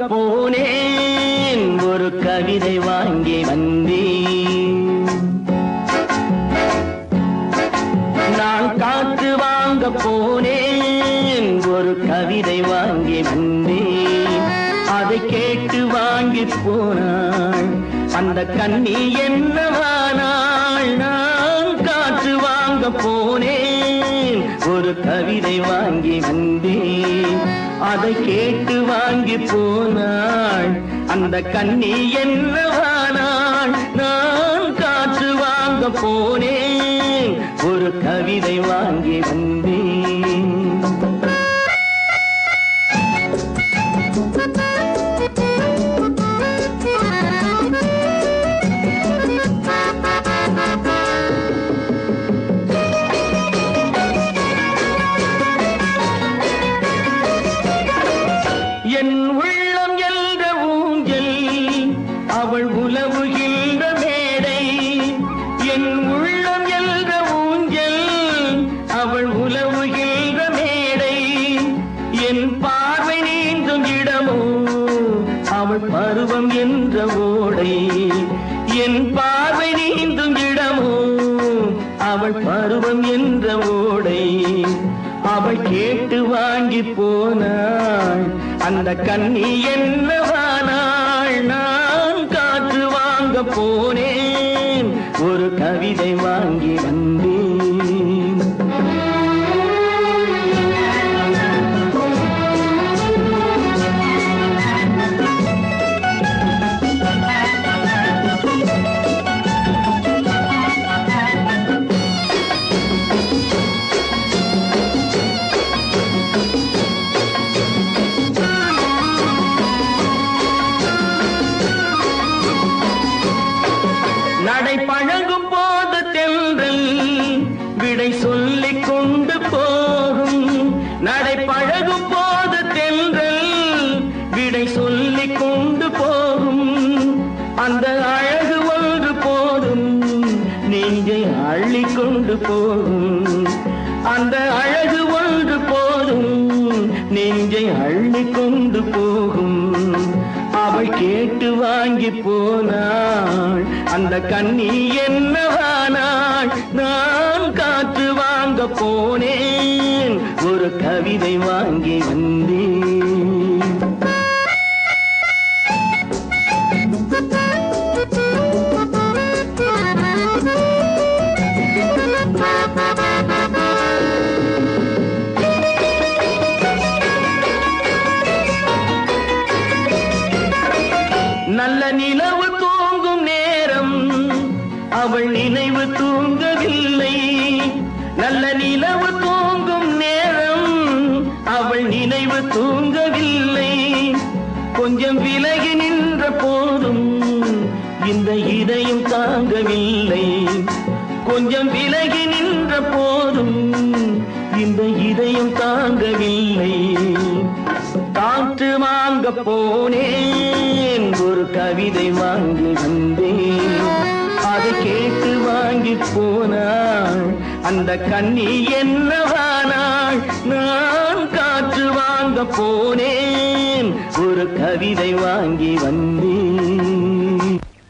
போனேன் ஒரு கவிதை வாங்கி வந்தேன். நான் காற்று வாங்க போனேன் ஒரு கவிதை வாங்கி வந்தேன். அதை கேட்டு வாங்கி போனாள் அந்த கண்ணி என்னவானாள். நான் காற்று வாங்க போனேன் ஒரு கவிதை வாங்கி வந்தேன். அதை கேட்டு வாங்கி போனாள் அந்த கண்ணி என்னவானாள். நான் காற்று வாங்க போனேன் ஒரு கவிதை வாங்கி வந்தேன். என் உள்ளம் என்ற ஊஞ்சல் அவள் உலவுகின்ற மேடை. என் உள்ளம் என்ற ஊஞ்சல் அவள் உலவுகின்ற மேடை. என் பார்வை நீந்தும் இடமோ அவள் பருவம் என்ற ஓடை. என் பார்வை நீந்தும் இடமோ அவள் பருவம் என்ற ஓடை. அவள் கேட்டு வாங்கி போனாள் அந்த கண்ணி என்னவானாள். நான் காற்று வாங்க போனேன் ஒரு கவிதை வாங்கி வந்தேன். நடை பழகும் போது தென்றல் விடை சொல்லிக் கொண்டு போகும். நடை பழகும் போது தென்றல் விடை சொல்லிக் கொண்டு போகும். அந்த அழகு ஒன்று போதும் நெஞ்சை அள்ளிக் கொண்டு போகும். அந்த அழகு ஒன்று போதும் நெஞ்சை அள்ளிக் கொண்டு போகும். அவள் கேட்டு வாங்கி போனாள் அந்த கண்ணி என்னவானாள். நான் காற்று வாங்க போனேன் ஒரு கவிதை வாங்கி வந்தேன். நல்ல நிலவு தூங்கும் நேரம் அவள் நினைவு தூங்கவில்லை. நல்ல நிலவு தூங்கும் நேரம் அவள் நினைவு தூங்கவில்லை. கொஞ்சம் விலகி நின்ற போதும் இந்த இதயம் தாங்கவில்லை. கொஞ்சம் விலகி நின்ற போதும் இந்த இதயம் தாங்கவில்லை. காற்று வாங்க போனேன் ஒரு கவிதை வாங்கி வந்தேன். அதை கேட்டு வாங்கி போனாள் அந்த கண்ணி என்னவானாள். நான் காற்று வாங்க போனேன் ஒரு கவிதை வாங்கி வந்தேன்.